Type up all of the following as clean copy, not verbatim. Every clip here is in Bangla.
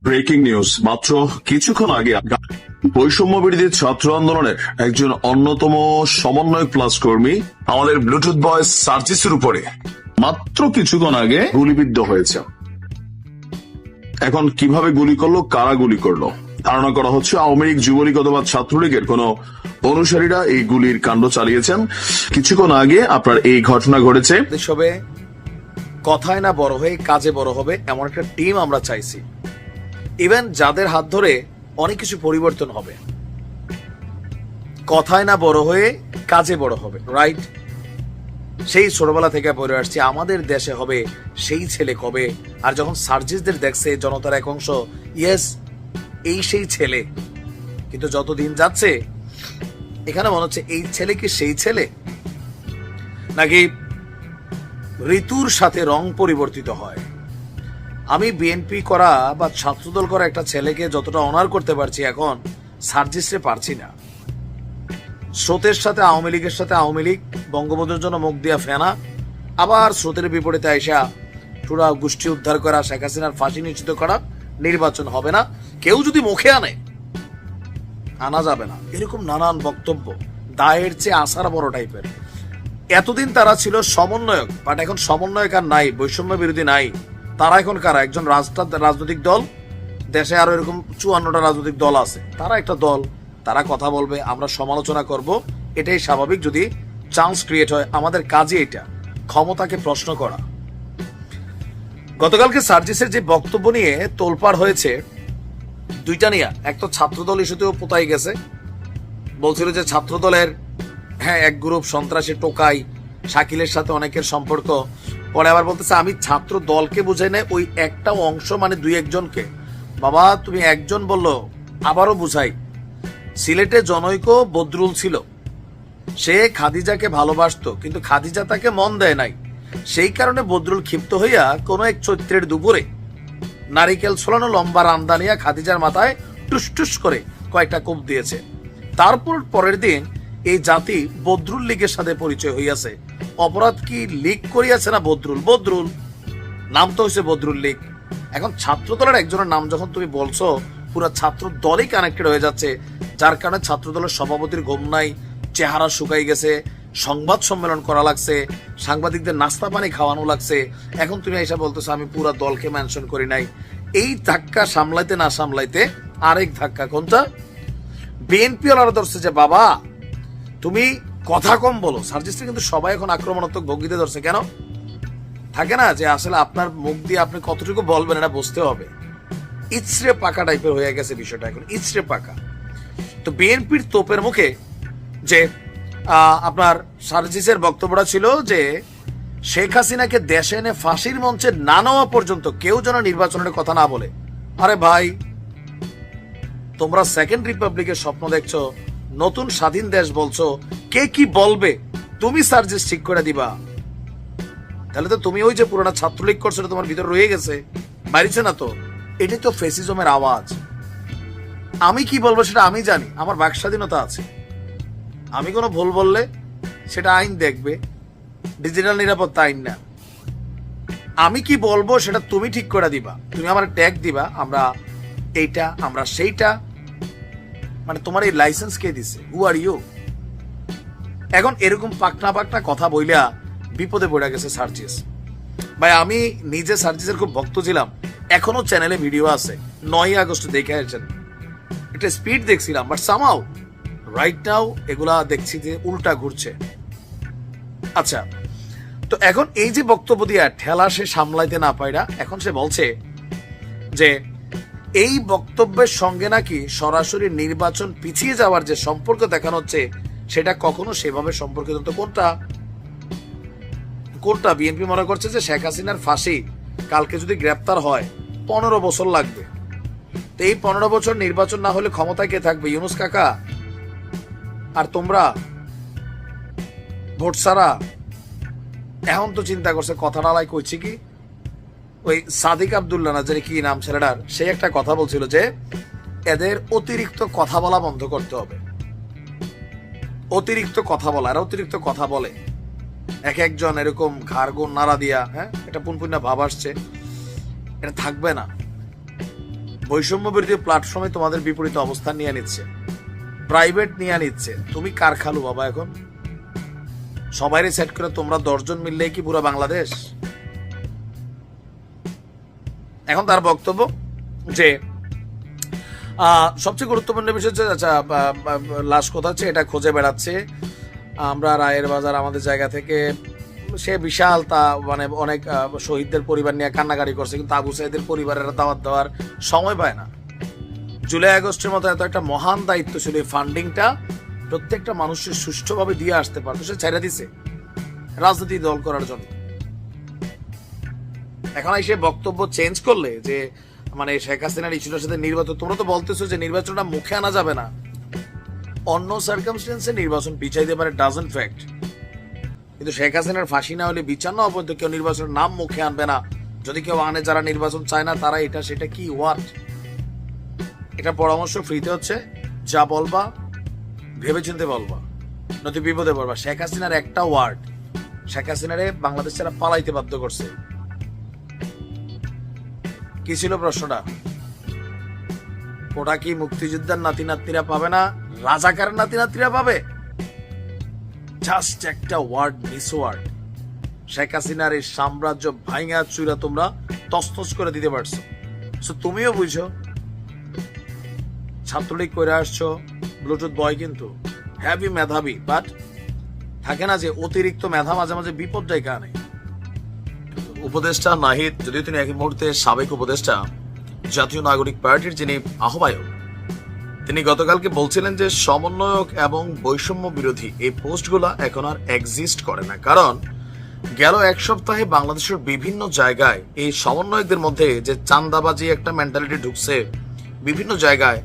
ব্রেকিং নিউজ, মাত্র কিছুক্ষণ আগে বৈষম্য বিরোধী ছাত্র আন্দোলনের একজন অন্যতম সমন্বয়ক প্লাস কর্মী আমাদের ব্লুটুথ বয় সার্জিসের উপরে মাত্র কিছুক্ষণ আগে গুলিবিদ্ধ হয়েছে। এখন কিভাবে গুলি করলো, কারা গুলি করলো ধারণা করা হচ্ছে আওয়ামী লীগ, যুবলীগ অথবা ছাত্রলীগের কোন অনুসারীরা এই গুলির কাণ্ড চালিয়েছেন। কিছুক্ষণ আগে আপনার এই ঘটনা ঘটেছে। হবে কথায় না বড় হয়ে কাজে বড় হবে এমন একটা টিম আমরা চাইছি। ইভেন যাদের হাত ধরে অনেক কিছু পরিবর্তন হবে, কথায় না বড় হয়ে কাজে বড় হবে, রাইট? সেই ছোটবেলা থেকে পড়ে আসছি আমাদের দেশে হবে সেই ছেলে কবে। আর যখন সার্জিসদের দেখছে জনতার এক অংশ, ইয়েস এই সেই ছেলে, কিন্তু যত দিন যাচ্ছে এখানে মনে হচ্ছে এই ছেলে কি সেই ছেলে, নাকি ঋতুর সাথে রং পরিবর্তিত হয়। আমি বিএনপি করা বা ছাত্রদল করা একটা ছেলেকে যতটা অনার করতে পারছি, এখন সার্জিসে পারছি না। স্রোতের সাথে আওয়ামী লীগের সাথে আওয়ামী লীগ, বঙ্গবন্ধুর জন্য মুখ দিয়া ফেনা, আবার স্রোতের বিপরীতে আইসা পুরা গোষ্ঠী উদ্ধার করা, শেখ হাসিনার ফাঁসি নিশ্চিত করা, নির্বাচন হবে না, কেউ যদি মুখে আনে আনা যাবে না, এরকম নানান বক্তব্য দায়ের চেয়ে আসার বড় টাইপের। এতদিন তারা ছিল সমন্বয়ক, বাট এখন সমন্বয়ক আর নাই, বৈষম্য বিরোধী নাই। তারা এখন কারা? একজন রাজনৈতিক দল, দেশে আরো এরকম 54টা রাজনৈতিক দল আছে, তারা একটা দল, তারা কথা বলবে, আমরা সমালোচনা করব, এটাই স্বাভাবিক যদি চান্স ক্রিয়েট হয়। আমাদের কাজে এটা, ক্ষমতাকে প্রশ্ন করা। গতকালকে সার্জিসের যে বক্তব্য নিয়ে তোলপাড় হয়েছে দুইটা নিয়ে, এক তো ছাত্রদল ইস্যুতেও পোতাই গেছে, বলছিল যে ছাত্রদলের এক গ্রুপ সন্ত্রাসী টোকাই, শাকিলের সাথে অনেকের সম্পর্ক। পরে আবার বলতেছে আমি ছাত্র দলকে বুঝাই না, ওই একটা অংশ মানে দুই একজনকে। বাবা তুমি একজন বললো, আবারও বুঝাই। সিলেটে জনৈক বদরুল ছিল, সে খাদিজাকে ভালোবাসতো, কিন্তু খাদিজা তাকে মন দেয় নাই। সেই কারণে বদরুল ক্ষিপ্ত হইয়া কোন এক চৈত্রের দুপুরে নারিকেল ছোলানো লম্বা রান্দা নিয়ে খাদিজার মাথায় টুস করে কয়েকটা কোপ দিয়েছে। তারপর পরের দিন এই জাতি বদরুল লীগের সাথে পরিচয় হইয়াছে। অপরাধ কি লীগ করিয়াছে না বদরুল? বদরুল নাম তো হয়েছে বদরুল লীগ। এখন ছাত্র দলের একজনের নাম যখন তুমি বলছো, পুরো ছাত্র দলই কানেক্টেড হয়ে যাচ্ছে, যার কারণে ছাত্র দলের সভাপতির ঘুম নাই, চেহারা শুকাই গেছে, সংবাদ সম্মেলন করা লাগছে, সাংবাদিকদের নাস্তা পানি খাওয়ানো লাগছে। এখন তুমি এসে বলতেছো আমি পুরো দলকে মেনশন করি নাই। এই ধাক্কা সামলাইতে না সামলাইতে আরেক ধাক্কা, কোনটা? বিএনপি ওলারা ধরছে যে বাবা তুমি কথা কম বলো। সার্জিসটা কিন্তু সবাই এখন আক্রমণাত্মক ভঙ্গিতে ধরছে। কেন? থাকে না যে আসলে আপনার মুখ দিয়ে আপনি কতটুকু বলবেন এটা বুঝতে হবে। ইচড়ে পাকা টাইপের হয়ে গেছে বিষয়টা, এখন ইচড়ে পাকা। তো বিএনপির তোপের মুখে যে আপনার সার্জিসের বক্তব্যটা ছিল যে শেখ হাসিনাকে দেশে এনে ফাঁসির মঞ্চে না নেওয়া পর্যন্ত কেউ যেন নির্বাচনের কথা না বলে। আরে ভাই, তোমরা সেকেন্ড রিপাবলিকের স্বপ্ন দেখছো, নতুন স্বাধীন দেশ বলছো, কে কি বলবে তুমি সার্জিস ঠিক করে দিবা? তাহলে তো তুমি ওই যে পুরোনো ছাত্রলীগ করছো তোমার ভিতর রয়ে গেছে, বাড়িছে না তো। এটাই তো ফেসিজমের আওয়াজ। আমি কি বলবো সেটা আমি জানি, আমার বাক স্বাধীনতা আছে। আমি কোনো ভুল বললে সেটা আইন দেখবে, ডিজিটাল নিরাপত্তা আইন না। আমি কি বলবো সেটা তুমি ঠিক করে দিবা, তুমি আমার ট্যাগ দিবা, আমরা এইটা আমরা সেইটা। মানে তোমার এই লাইসেন্স কে দিছে? হু আর ইউ? এখন এরকম পাকনা কথা বইলা বিপদে পড়ে গেছে সার্জিস ভাই। আমি নিজে সার্জিসের খুব ভক্ত ছিলাম, এখনো চ্যানেলে ভিডিও আছে, 9 আগস্ট দেখে আসছেন, একটা স্পিড দেখছিলাম, বাট সামহাউ রাইট নাও এগুলা দেখছি যে উল্টা ঘুরছে। আচ্ছা, তো এখন এই যে বক্তব্য দিয়া ঠেলা সে সামলাইতে না পাইরা, এখন সে বলছে যে এই বক্তব্যের সঙ্গে নাকি সরাসরি নির্বাচন পিছিয়ে যাওয়ার যে সম্পর্ক দেখানো হচ্ছে সেটা কখনো সেভাবে সম্পর্কিত। তো কোনটা? বিএনপি মনে করছে যে শেখ হাসিনার ফাঁসি কালকে যদি গ্রেপ্তার হয় 15 বছর লাগবে। তো এই 15 বছর নির্বাচন না হলে ক্ষমতায় কে থাকবে? ইউনূস কাকা আর তোমরা ভোট ছাড়া। এখন তো চিন্তা করছে কথাটা লাই কইছি কি, ওই সাদিক আব্দুল্লাহ না জানি কি নাম ছেলেটার, সে একটা কথা বলছিল যে এদের অতিরিক্ত কথা বলা বন্ধ করতে হবে। অতিরিক্ত কথা বলা, এরা অতিরিক্ত কথা বলে, এক একজন এরকম ঘাড় গোন নাড়া দিয়া, এটা পুনপুন্না ভাব আসছে, এটা থাকবে না। বৈষম্য বিরোধী প্ল্যাটফর্মে তোমাদের বিপরীত অবস্থান নিয়ে নিচ্ছে, প্রাইভেট নিয়ে নিচ্ছে। তুমি কার খালু বাবা? এখন সবাই সেট করে তোমরা 10 জন মিললেই কি পুরো বাংলাদেশ? এখন তার বক্তব্য যে সবচেয়ে গুরুত্বপূর্ণ বিষয় হচ্ছে, আচ্ছা লাশ কোথা হচ্ছে এটা খুঁজে বেড়াচ্ছে। আমরা রায়ের বাজার আমাদের জায়গা থেকে, সে বিশাল তা মানে অনেক শহীদদের পরিবার নিয়ে কান্নাকাটি করছে, কিন্তু আবু সাইদের পরিবারের দাওয়াত দেওয়ার সময় পায় না। জুলাই আগস্টের মতো এত একটা মহান দায়িত্ব ছিল, এই ফান্ডিংটা প্রত্যেকটা মানুষের সুষ্ঠুভাবে দিয়ে আসতে পারতো, সে ছেড়ে দিছে রাজনীতি দল করার জন্য। এখন এসে বক্তব্য চেঞ্জ করলে যে মানে শেখ হাসিনার ইস্যুটার সাথে নির্বাচন, তোমরা তো বলতেছো যে নির্বাচনটা মুখে আনা যাবে না, অন্য সার্কামস্টেন্সে নির্বাচন পিছাইতে পারে, ডাজন্ট ফ্যাক্ট। কিন্তু শেখ হাসিনার ফাঁসি না হলে বিচার না পর্যন্ত কেউ নির্বাচনের নাম মুখে আনবে না। যদি কেউ আনে, যারা নির্বাচন চায় না তারা এটা সেটা কি ওয়ার্ড, এটা পরামর্শ ফ্রিতে হচ্ছে, যা বলবা ভেবে চিনতে বলবা, নয়তো বিপদে পড়বা। শেখ হাসিনার একটা ওয়ার্ড শেখ হাসিনারে বাংলাদেশ ছাড়া পালাইতে বাধ্য করছে। কি ছিল প্রশ্নটা? ওটা কি মুক্তিযোদ্ধার নাতি নাতনিরা পাবে না, রাজাকারের নাতি নাতনিরা পাবে? জাস্ট একটা ওয়ার্ড, মিস ওয়ার্ড। শেখ হাসিনার এই সাম্রাজ্য ভাঙা চুরা তোমরা তছনছ করে দিতে পারছো। সো তুমিও বুঝো, ছাত্রলীগ করে আসছো, ব্লুটুথ বয় কিন্তু হ্যাভি মেধাবী, বাট থাকে না যে অতিরিক্ত মেধা মাঝে মাঝে বিপদ ডেকে আনে। উপদেষ্টা নাহিদ, যদিও তিনি এক মুহূর্তে সাবেক উপদেষ্টা জাতীয় নাগরিক পার্টির যিনি আহ্বায়ক, তিনি গতকালকে বলছিলেন যে সমন্বয়ক এবং বৈষম্য বিরোধী এই পোস্টগুলা এখন আর এক্সিস্ট করে না, কারণ গেল এক সপ্তাহে বাংলাদেশের বিভিন্ন জায়গায় এই সমন্বয়কদের মধ্যে যে চাঁদাবাজি একটা মেন্টালিটি ঢুকছে বিভিন্ন জায়গায়,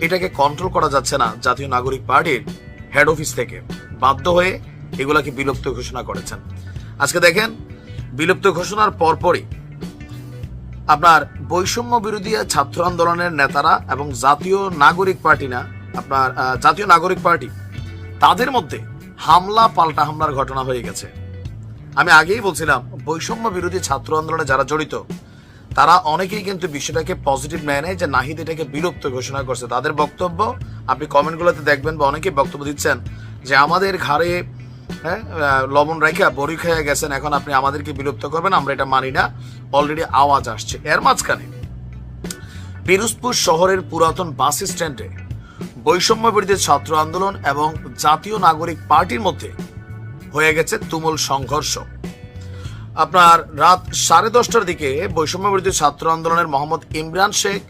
এটাকে কন্ট্রোল করা যাচ্ছে না। জাতীয় নাগরিক পার্টির হেড অফিস থেকে বাধ্য হয়ে এগুলাকে বিলুপ্ত ঘোষণা করেছেন। আজকে দেখেন, বিলুপ্ত ঘোষণার পরপরই আপনার বৈষম্য বিরোধী ছাত্র আন্দোলনের নেতারা এবং জাতীয় নাগরিক পার্টি না, আপনার জাতীয় নাগরিক পার্টি, তাদের মধ্যে হামলা পাল্টা হামলার ঘটনা হয়ে গেছে। আমি আগেই বলছিলাম, বৈষম্য বিরোধী ছাত্র আন্দোলনে যারা জড়িত তারা অনেকেই কিন্তু বিষয়টাকে পজিটিভ নেয় নেয়, যে নাহিদ এটাকে বিলুপ্ত ঘোষণা করছে। তাদের বক্তব্য আপনি কমেন্টগুলোতে দেখবেন, বা অনেকেই বক্তব্য দিচ্ছেন যে আমাদের ঘাড়ে লবণ রাখা বড়ি খেয়ে গেছেন, এখন আপনি আমাদেরকে বিলুপ্ত করবেন, আমরা এটা মানি না। অলরেডি আওয়াজ আসছে। এর মাঝখানে পিরোজপুর শহরের পুরাতন বাস স্ট্যান্ডে বৈষম্য বিরোধী ছাত্র আন্দোলন এবং জাতীয় নাগরিক পার্টির মধ্যে হয়ে গেছে তুমুল সংঘর্ষ। আপনার রাত 10:30টার দিকে বৈষম্য বিরোধী ছাত্র আন্দোলনের মোহাম্মদ ইমরান শেখ,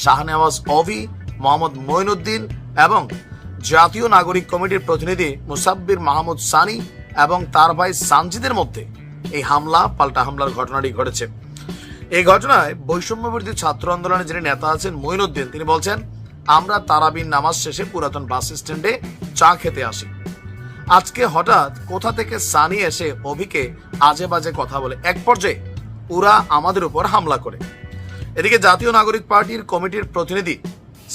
শাহনেওয়াজ অভি, মোহাম্মদ মঈনুদ্দিন এবং জাতীয় নাগরিক কমিটির প্রতিনিধি মুসাব্বির মাহমুদ সানি এবং তার ভাই সানজিদের মধ্যে এই হামলা পাল্টা হামলার ঘটনাটি ঘটেছে। এই ঘটনায় বৈষম্য বিরোধী ছাত্র আন্দোলনের যিনি নেতা আছেন মঈনুদ্দিন, তিনি বলছেন, আমরা তারাবির নামাজ শেষে পুরাতন বাস স্ট্যান্ডে চা খেতে আসি। আজকে হঠাৎ কোথা থেকে সানি এসে অভিকে আজে বাজে কথা বলে, এক পর্যায়ে ওরা আমাদের উপর হামলা করে। এদিকে জাতীয় নাগরিক পার্টির কমিটির প্রতিনিধি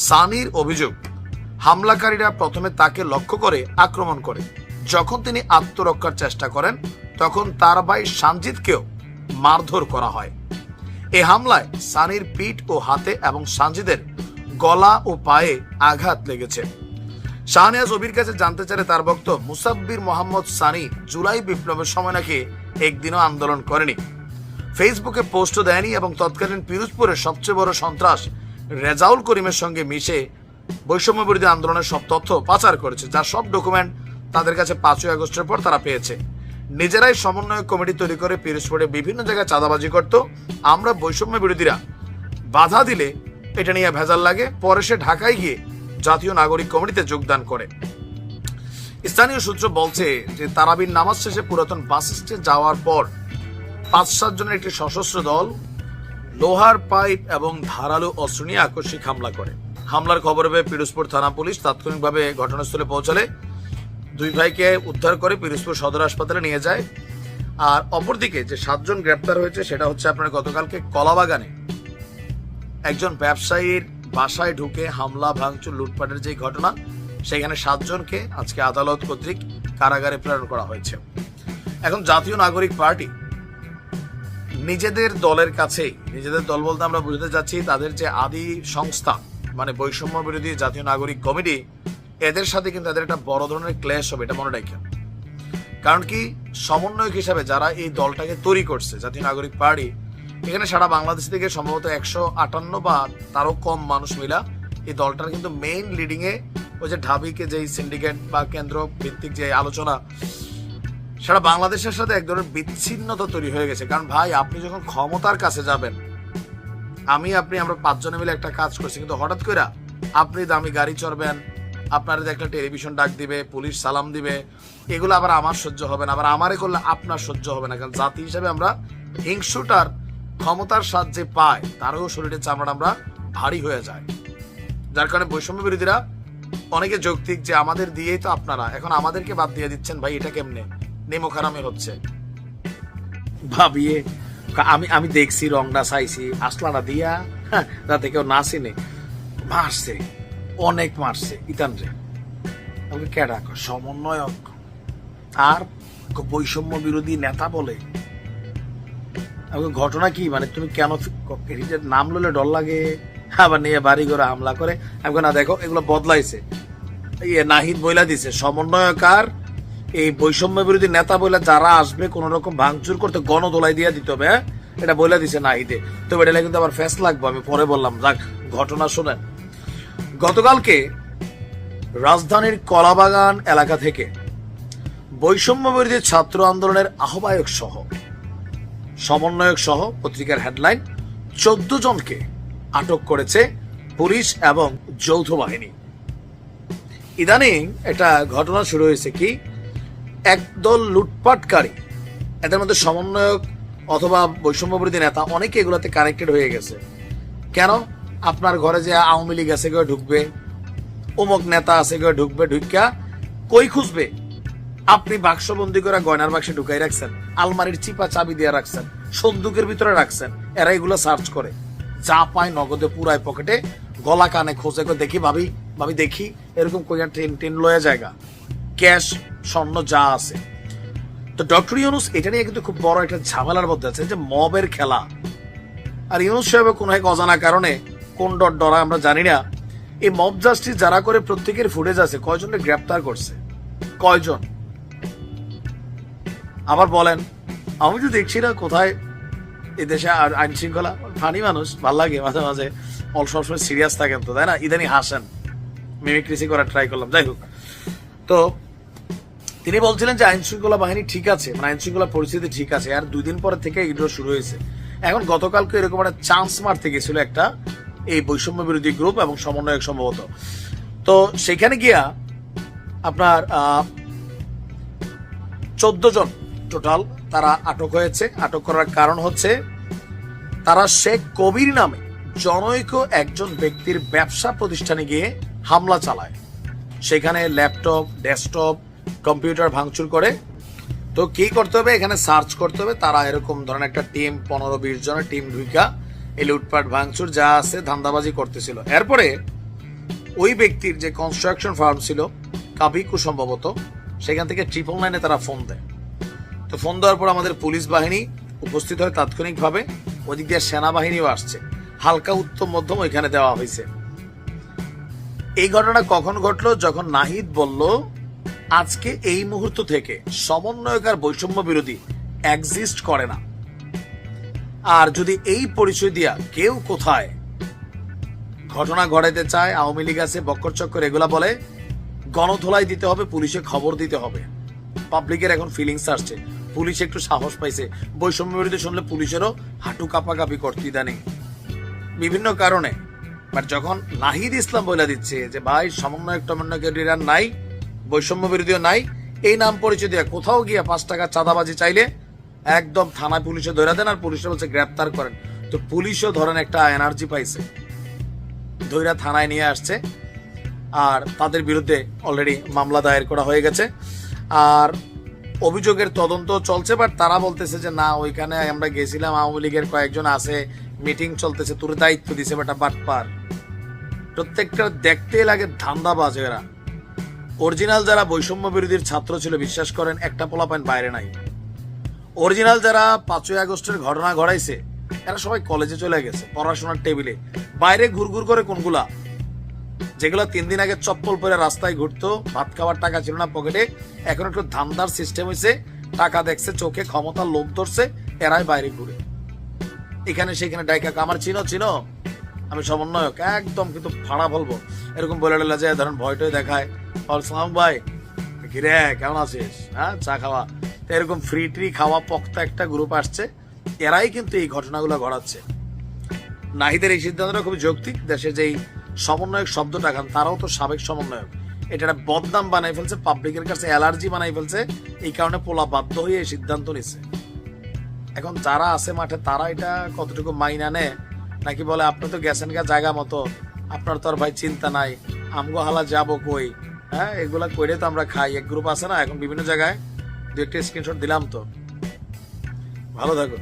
সানির অভিযোগ, হামলাকারীরা প্রথমে তাকে লক্ষ্য করে আক্রমণ করে। যখন তিনি আত্মরক্ষার চেষ্টা করেন তখন তার ভাই সানজিদকেও মারধর করা হয়। এই হামলায় সানির পিঠ ও হাতে এবং সানজিদের গলা ও পায়ে আঘাত লেগেছে। শাহনেওয়াজ অভির কাছে জানতে চাইলে তার বক্তব্য, মুসাব্বির মোহাম্মদ সানি জুলাই বিপ্লবের সময় নাকি একদিনও আন্দোলন করেনি, ফেসবুকে পোস্টও দেয়নি এবং তৎকালীন পিরোজপুরের সবচেয়ে বড় সন্ত্রাস রেজাউল করিমের সঙ্গে মিশে বৈষম্য বিরোধী আন্দোলনের সব তথ্য পাচার করেছে, যার সব ডকুমেন্ট তাদের কাছে 5ই আগস্টের পর তারা পেয়েছে। নিজেরাই সমন্বয় কমিটি তৈরি করে পিরোজপুরে বিভিন্ন জায়গায় চাঁদাবাজি করত। আমরা বৈষম্য বিরোধীরা বাধা দিলে এটা নিয়ে ভেজাল লাগে, পরে সে ঢাকায় গিয়ে জাতীয় নাগরিক কমিটিতে যোগদান করে। স্থানীয় সূত্র বলছে যে তারাবির নামাজ শেষে পুরাতন বাস স্ট্যান্ড যাওয়ার পর 5-7 জনের একটি সশস্ত্র দল লোহার পাইপ এবং ধারালো অস্ত্র নিয়ে আকস্মিক হামলা করে। হামলার খবর পেয়ে পিরোজপুর থানা পুলিশ তাৎক্ষণিকভাবে ঘটনাস্থলে পৌঁছালে 2 ভাইকে উদ্ধার করে পিরোজপুর সদর হাসপাতালে নিয়ে যায়। আর অপরদিকে যে 7 জন গ্রেপ্তার হয়েছে সেটা হচ্ছে আপনার গতকালকে কলাবাগানে একজন ব্যবসায়ীর বাসায় ঢুকে হামলা ভাঙচুর লুটপাটের যে ঘটনা, সেখানে 7 জনকে আজকে আদালত কর্তৃক কারাগারে প্রেরণ করা হয়েছে। এখন জাতীয় নাগরিক পার্টি নিজেদের দলের কাছে, নিজেদের দল বলতে আমরা বুঝতে যাচ্ছি তাদের যে আদি সংস্থা মানে বৈষম্য বিরোধী জাতীয় নাগরিক কমিটি, এদের সাথে কিন্তু এদের একটা বড় ধরনের ক্লেশ হবে, এটা মনে রাখেন। কারণ কি, সমন্বয়ক হিসাবে যারা এই দলটাকে তৈরি করছে জাতীয় নাগরিক পার্টি, এখানে সারা বাংলাদেশ থেকে সম্ভবত 158 বা তারও কম মানুষ মিলা এই দলটার কিন্তু মেইন লিডিং এ ওই যে ঢাবিকে যে সিন্ডিকেট বা কেন্দ্র ভিত্তিক যে আলোচনা, সারা বাংলাদেশের সাথে এক ধরনের বিচ্ছিন্নতা তৈরি হয়ে গেছে। কারণ ভাই, আপনি যখন ক্ষমতার কাছে যাবেন, আমরা 5 জনে মিলে একটা কাজ করছি, কিন্তু হঠাৎ করে আপনি দামি গাড়ি চড়বেন, আপনার একটা টেলিভিশন ডাক দিবে, পুলিশ সালাম দিবে, এগুলো আবার আমার সহ্য হবে না, আবার আমারে করলে আপনার সহ্য হবে না। কারণ জাতি হিসেবে আমরা হিংসুটার ক্ষমতার সাহায্যে পায়, তারও শরীরের চামড়া আমরা ভারী হয়ে যায়। যার কারণে বৈষম্য বিরোধীরা অনেকে যৌক্তিক যে আমাদের দিয়েই তো আপনারা এখন আমাদেরকে বাদ দিয়ে দিচ্ছেন, ভাই এটা কেমনে নেমোখারামে হচ্ছে ভাবিয়ে। আমি দেখছি, রংটা চাইছি, আসলাটা দিয়া যাতে কেউ না চিনে, মারছে, অনেক মারছে ইতান রে। আমাকে কেডা সমন্বয়ক আর বৈষম্য বিরোধী নেতা বলে। ঘটনা কি, মানে তুমি কেন নাম লইলে ডর লাগে, আবার নিয়ে বাড়ি ঘরে হামলা করে। আমি না, দেখো এগুলো বদলাইছে, নাহিদ বইলা দিছে সমন্বয়ক আর এই বৈষম্য বিরোধী নেতা বলে যারা আসবে কোন রকম ভাঙচুর করতে গণদোলাই দিয়ে দিতে হবে, এটা বইলা দিছে নাহিদে। তো এটা কিন্তু আবার ফেস লাগবে, আমি পরে বললাম। যাক, ঘটনা শোনেন। গতকালকে রাজধানীর কলাবাগান এলাকা থেকে বৈষম্য বিরোধী ছাত্র আন্দোলনের আহ্বায়ক সহ সমন্বয়ক সহ পত্রিকার হেডলাইন 14 জনকে আটক করেছে পুলিশ এবং যৌথ বাহিনী। ইদানিং একটা ঘটনা শুরু হয়েছে কি, একদল লুটপাটকারী, এদের মধ্যে সমন্বয়ক অথবা বৈষম্য বিরোধী নেতা অনেকে এগুলোতে কানেক্টেড হয়ে গেছে। কেন? আপনার ঘরে যে আওয়ামী লীগ আছে কেউ ঢুকবে, অমুক নেতা আছে কেউ ঢুকবে, ঢুকা কই খুঁজবে? আপনি বাক্সবন্দি করে গয়নার বাক্সে ঢুকাই রাখছেন, আলমারির চিপা চাবি দিয়ে রাখছেন, সন্দুকের ভিতরে রাখছেন, এরা এগুলো সার্চ করে, যা পায় নগদে পুরাই পকেটে, গলা কানে খোঁজে, দেখি ভাবি দেখি এরকম কইয়া ট্রেন লয়ে জায়গা, ক্যাশ স্বর্ণ যা আছে। তো ডক্টর ইউনুস এটা নিয়ে কিন্তু খুব বড় একটা ঝামেলার মধ্যে আছে, যে মবের খেলা। আর ইউনুস সাহেব কোন এক অজানা কারণে কোন ডরা আমরা জানি না, এই মব জাস্টিস যারা করে প্রত্যেকের ফুটেজ আছে, কয়জনকে গ্রেপ্তার করছে, কয়জন? আবার বলেন, আমি তো দেখছি না কোথায় এদেশে আর আইন শৃঙ্খলা। ফানি মানুষ, ভাল লাগে মাঝে মাঝে, সবসময় সিরিয়াস থাকেন তো, তাই না? ইদানি হাসেন, মিমিক্রিসি করার ট্রাই করলাম। যাই হোক, তো তিনি বলছিলেন যে আইন শৃঙ্খলা বাহিনী ঠিক আছে, মানে আইন শৃঙ্খলা পরিস্থিতি ঠিক আছে, আর 2 দিন পরে থেকে এগুলো শুরু হয়েছে। এখন গতকালকে এরকম একটা চান্স মারতে গেছিল একটা এই বৈষম্য বিরোধী গ্রুপ এবং সমন্বয়ক সম্ভবত। তো সেখানে গিয়া আপনার 14 জন টোটাল তারা আটক হয়েছে। আটক করার কারণ হচ্ছে তারা শেখ কবির নামে জনৈক একজন ব্যক্তির ব্যবসা প্রতিষ্ঠানে গিয়ে হামলা চালায়, সেখানে ল্যাপটপ, ডেস্কটপ, কম্পিউটার ভাঙচুর করে। তো কি করতে হবে, এখানে সার্চ করতে হবে। তারা এরকম ধরনের একটা টিম, 15-20 জনের টিম ঢুকা এই লুটপাট ভাঙচুর যা আছে ধান্দাবাজি করতেছিল। এরপরে ওই ব্যক্তির যে কনস্ট্রাকশন ফার্ম ছিল কাবিকু সম্ভবত, সেখান থেকে 999-এ তারা ফোন দেয়। তো ফোন দেওয়ার পর আমাদের পুলিশ বাহিনী উপস্থিত হয় তাৎক্ষণিকভাবে, ওদিক দিয়ে সেনাবাহিনীও আসছে, হালকা উত্তম মধ্যম ওইখানে দেওয়া হয়েছে। এই ঘটনা কখন ঘটলো? যখন নাহিদ বলল আজকে এই মুহূর্ত থেকে সমন্বয়ক আর বৈষম্য বিরোধী এক্সিস্ট করে না, আর যদি এই পরিচয় দিয়া কেউ কোথায় ঘটনা ঘটাইতে চায়, আওয়ামী লীগ আছে, বক্কর চক্কর এগুলা বলে, গণধোলাই দিতে হবে, পুলিশে খবর দিতে হবে। পাবলিকের এখন ফিলিংস আসছে, পুলিশ একটু সাহস পাইছে। বৈষম্য বিরোধী শুনলে পুলিশেরও হাঁটু কাঁপাকাঁপি করতে ইদানিং বিভিন্ন কারণে। বাট যখন নাহিদ ইসলাম বলে দিচ্ছে যে ভাই সমন্বয়ক টমন্বয়কের নাই, বৈষম্য বিরোধীও নাই, এই নাম পরিচয় দিয়ে কোথাও গিয়ে 5 টাকা চাঁদাবাজি চাইলে একদম থানায় পুলিশে ধরে দেন, আর পুলিশে বলছে গ্রেপ্তার করেন। তো পুলিশও ধরেন একটা এনার্জি পাইছে, ধৈরা থানায় নিয়ে আসছে, আর তাদের বিরুদ্ধে অলরেডি মামলা দায়ের করা হয়ে গেছে, আর অভিযোগের তদন্ত চলছে। বাট তারা বলতেছে যে না, ওইখানে আমরা গেছিলাম, আওয়ামী লীগের কয়েকজন আছে, মিটিং চলতেছে, তোর দায়িত্ব দিছে বেটা বাটপার। প্রত্যেকটা দেখতে লাগে ধান্দাবাজ এরা। অরিজিনাল যারা বৈষম্য বিরোধীর ছাত্র ছিল, বিশ্বাস করেন একটা পোলাপাইন বাইরে নাই। অরিজিনাল যারা 5ই আগস্টের ঘটনা ঘটাইছে এরা সবাই কলেজে চলে গেছে, পড়াশোনার টেবিলে। বাইরে ঘুরঘুর করে কোনগুলা? যেগুলো 3 দিন আগে চপ্পল পরে রাস্তায় ঘুরতো, ভাত খাওয়ার টাকা ছিল না পকেটে, এখন একটু ধান্দার সিস্টেম হয়েছে, টাকা দেখছে চোখে, ক্ষমতা লোভ ধরছে, এরাই বাইরে ঘুরে। এখানে সেখানে ডাইকা আমার চিনো আমি সমন্বয়ক একদম কিন্তু ফাড়া বলবো, এরকম বলে টলে যায়, ধরেন ভয়টয় দেখায়, সালাম ভাই ঘিরে কেমন আছিস, হ্যাঁ চা খাওয়া। তো এরকম ফ্রি ট্রি খাওয়া পক্তা একটা গ্রুপ আসছে, এরাই কিন্তু এই ঘটনাগুলো ঘটাচ্ছে। নাহিদের এই সিদ্ধান্তটা খুবই যৌক্তিক। দেশে যেই সমন্বয়ক শব্দটা খান, তারাও তো সাবেক সমন্বয়ক, এটা একটা বদনাম বানাই ফেলছে, পাবলিকের কাছে অ্যালার্জি বানাই ফেলছে, এই কারণে পোলা বাধ্য হয়ে এই সিদ্ধান্ত নিছে। এখন যারা আছে মাঠে তারা এটা কতটুকু মাইনা নেয়, নাকি বলে আপনি তো গেছেন গা জায়গা মতো, আপনার তো আর ভাই চিন্তা নাই, আমগো হালা যাবো কই, হ্যাঁ এগুলা কইরে তো আমরা খাই। এক গ্রুপ আছে না এখন বিভিন্ন জায়গায়, দু একটা স্ক্রিনশট দিলাম তো। ভালো থাকো।